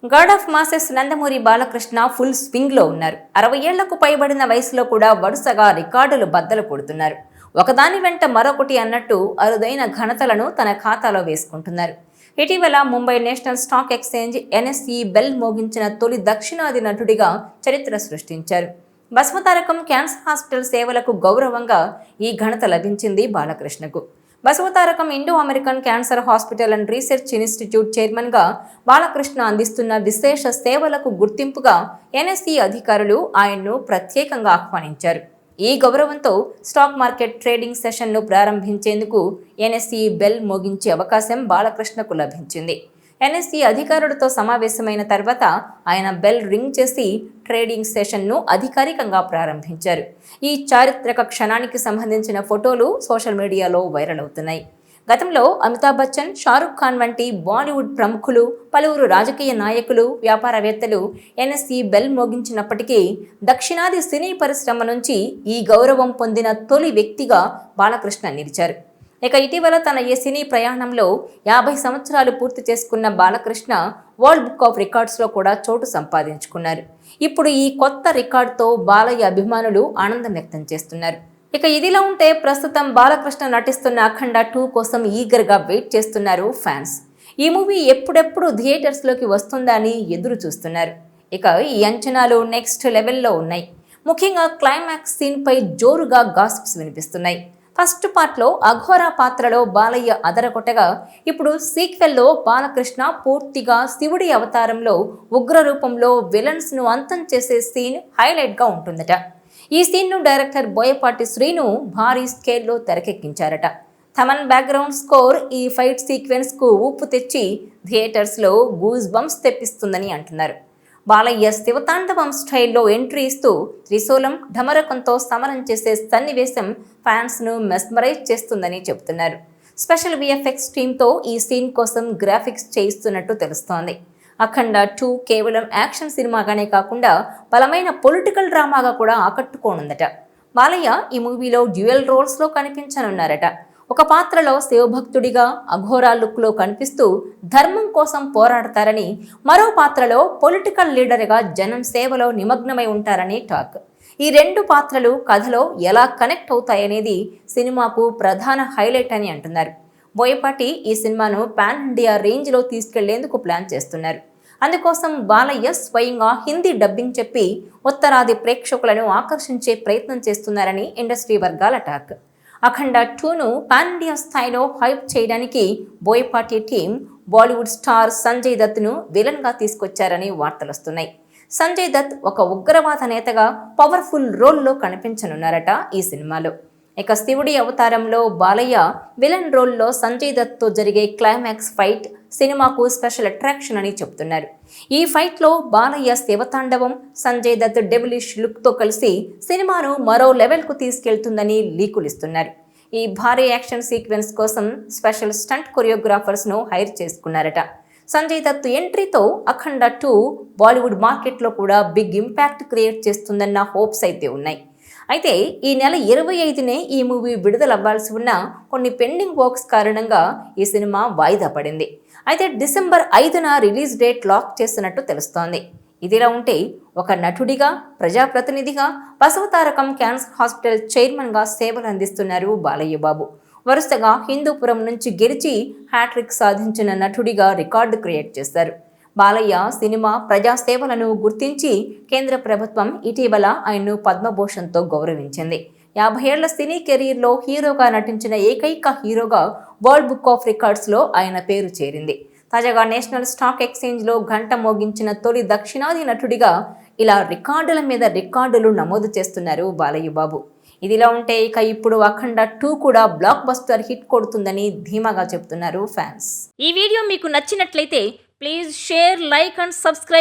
God of masses Nandamuri Balakrishna full swing లో ఉన్నారు. 60 ఏళ్లకు పైబడిన వయసులో కూడా వరుసగా రికార్డులు బద్దలు కొడుతున్నారు. ఒకదాని వెంట మరొకటి అన్నట్టు అరుదైన ఘనతలను తన ఖాతాలో వేసుకుంటున్నారు. ఇటీవల Mumbai national stock exchange NSE bell మోగించిన తొలి దక్షిణాది నటుడిగా చరిత్ర సృష్టించారు. బసవతారకం క్యాన్సర్ హాస్పిటల్ సేవలకు గౌరవంగా ఈ ఘనత లభించింది బాలకృష్ణకు. Basavatarakam Indo American cancer hospital and research institute చైర్మన్గా బాలకృష్ణ అందిస్తున్న విశేష సేవలకు గుర్తింపుగా NSE అధికారులు ఆయన్ను ప్రత్యేకంగా ఆహ్వానించారు. ఈ గౌరవంతో స్టాక్ మార్కెట్ ట్రేడింగ్ సెషన్ను ప్రారంభించేందుకు NSE బెల్ మోగించే అవకాశం బాలకృష్ణకు లభించింది. NSE అధికారులతో సమావేశమైన తర్వాత ఆయన బెల్ రింగ్ చేసి ట్రేడింగ్ సెషన్ను అధికారికంగా ప్రారంభించారు. ఈ చారిత్రక క్షణానికి సంబంధించిన ఫోటోలు సోషల్ మీడియాలో వైరల్ అవుతున్నాయి. గతంలో అమితాబ్ బచ్చన్, షారుఖ్ ఖాన్ వంటి బాలీవుడ్ ప్రముఖులు, పలువురు రాజకీయ నాయకులు, వ్యాపారవేత్తలు NSE బెల్ మోగించినప్పటికీ దక్షిణాది సినీ పరిశ్రమ నుంచి ఈ గౌరవం పొందిన తొలి వ్యక్తిగా బాలకృష్ణ నిలిచారు. ఇక ఇటీవల తన ఈ సినీ ప్రయాణంలో 50 సంవత్సరాలు పూర్తి చేసుకున్న బాలకృష్ణ వరల్డ్ బుక్ ఆఫ్ రికార్డ్స్లో కూడా చోటు సంపాదించుకున్నారు. ఇప్పుడు ఈ కొత్త రికార్డుతో బాలయ్య అభిమానులు ఆనందం వ్యక్తం చేస్తున్నారు. ఇక ఇదిలా ఉంటే ప్రస్తుతం బాలకృష్ణ నటిస్తున్న అఖండ 2 కోసం ఈగర్గా వెయిట్ చేస్తున్నారు ఫ్యాన్స్. ఈ మూవీ ఎప్పుడెప్పుడు థియేటర్స్లోకి వస్తుందా అని ఎదురు చూస్తున్నారు. ఇక ఈ అంచనాలు నెక్స్ట్ లెవెల్లో ఉన్నాయి. ముఖ్యంగా క్లైమాక్స్ సీన్పై జోరుగా గాసిప్స్ వినిపిస్తున్నాయి. ఫస్ట్ పార్ట్లో అఘోరా పాత్రలో బాలయ్య అదరగొట్టగా ఇప్పుడు సీక్వెల్లో బాలకృష్ణ పూర్తిగా శివుడి అవతారంలో ఉగ్ర రూపంలో విలన్స్ను అంతం చేసే సీన్ హైలైట్గా ఉంటుందట. ఈ సీన్ను డైరెక్టర్ బోయపాటి శ్రీను భారీ స్కేల్లో తెరకెక్కించారట. థమన్ బ్యాక్గ్రౌండ్ స్కోర్ ఈ ఫైట్ సీక్వెన్స్కు ఊపు తెచ్చి థియేటర్స్లో గూస్ బంప్స్ తెప్పిస్తుందని అంటున్నారు. బాలయ్య శివతాండవం స్టైల్లో ఎంట్రీ ఇస్తూ త్రిశూలం, ఢమరకంతో సమరం చేసే సన్నివేశం ఫ్యాన్స్ను మెస్మరైజ్ చేస్తుందని చెబుతున్నారు. స్పెషల్ VFX టీంతో ఈ సీన్ కోసం గ్రాఫిక్స్ చేయిస్తున్నట్టు తెలుస్తోంది. అఖండ 2 కేవలం యాక్షన్ సినిమాగానే కాకుండా బలమైన పొలిటికల్ డ్రామాగా కూడా ఆకట్టుకోనుందట. బాలయ్య ఈ మూవీలో డ్యూయల్ రోల్స్లో కనిపించనున్నారట. ఒక పాత్రలో శివభక్తుడిగా అఘోరా లుక్లో కనిపిస్తూ ధర్మం కోసం పోరాడతారని, మరో పాత్రలో పొలిటికల్ లీడర్గా జనం సేవలో నిమగ్నమై ఉంటారని టాక్. ఈ 2 పాత్రలు కథలో ఎలా కనెక్ట్ అవుతాయనేది సినిమాకు ప్రధాన హైలైట్ అని అంటున్నారు. బోయపాటి ఈ సినిమాను పాన్ ఇండియా రేంజ్లో తీసుకెళ్లేందుకు ప్లాన్ చేస్తున్నారు. అందుకోసం బాలయ్య స్వయంగా హిందీ డబ్బింగ్ చెప్పి ఉత్తరాది ప్రేక్షకులను ఆకర్షించే ప్రయత్నం చేస్తున్నారని ఇండస్ట్రీ వర్గాల టాక్. అఖండ 2ను పాన్ ఇండియా స్థాయిలో హైప్ చేయడానికి బోయపాటి టీం బాలీవుడ్ స్టార్ సంజయ్ దత్ను విలన్గా తీసుకొచ్చారని వార్తలొస్తున్నాయి. సంజయ్ దత్ ఒక ఉగ్రవాద నేతగా పవర్ఫుల్ రోల్లో కనిపించనున్నారట ఈ సినిమాలో. ఇక శివుడి అవతారంలో బాలయ్య విలన్ రోల్లో సంజయ్ దత్తో జరిగే క్లైమాక్స్ ఫైట్ సినిమాకు స్పెషల్ అట్రాక్షన్ అని చెప్తున్నారు. ఈ ఫైట్లో బాలయ్య శివతాండవం, సంజయ్ దత్ డెవిలిష్ లుక్తో కలిసి సినిమాను మరో లెవెల్కు తీసుకెళ్తుందని లీకులిస్తున్నారు. ఈ భారీ యాక్షన్ సీక్వెన్స్ కోసం స్పెషల్ స్టంట్ కొరియోగ్రాఫర్స్ను హైర్ చేసుకున్నారట. సంజయ్ దత్ ఎంట్రీతో అఖండ 2 బాలీవుడ్ మార్కెట్లో కూడా బిగ్ ఇంపాక్ట్ క్రియేట్ చేస్తుందన్న హోప్స్ అయితే ఉన్నాయి. అయితే ఈ నెల 25నే ఈ మూవీ విడుదలవ్వాల్సి ఉన్న కొన్ని పెండింగ్ వర్క్స్ కారణంగా ఈ సినిమా వాయిదా పడింది. అయితే డిసెంబర్ 5న రిలీజ్ డేట్ లాక్ చేసినట్టు తెలుస్తోంది. ఇదిలా ఉంటే ఒక నటుడిగా, ప్రజాప్రతినిధిగా బసవతారకం క్యాన్సర్ హాస్పిటల్ చైర్మన్గా సేవలు అందిస్తున్నారు బాలయ్య బాబు. వరుసగా హిందూపురం నుంచి గెలిచి హ్యాట్రిక్ సాధించిన నటుడిగా రికార్డు క్రియేట్ చేశారు. బాలయ్య సినిమా ప్రజాసేవలను గుర్తించి కేంద్ర ప్రభుత్వం ఇటీవల ఆయన్ను పద్మభూషణ్తో గౌరవించింది. 50 ఏళ్ల సినీ కెరీర్లో హీరోగా నటించిన ఏకైక హీరోగా వరల్డ్ బుక్ ఆఫ్ రికార్డ్స్లో ఆయన పేరు చేరింది. తాజాగా నేషనల్ స్టాక్ ఎక్స్చేంజ్లో గంట మోగించిన తొలి దక్షిణాది నటుడిగా ఇలా రికార్డుల మీద రికార్డులు నమోదు చేస్తున్నారు బాలయ్య బాబు. ఇదిలా ఉంటే ఇక ఇప్పుడు అఖండ 2 కూడా బ్లాక్ బస్టర్ హిట్ కొడుతుందని ధీమాగా చెప్తున్నారు ఫ్యాన్స్. ఈ వీడియో మీకు నచ్చినట్లయితే please share, like and subscribe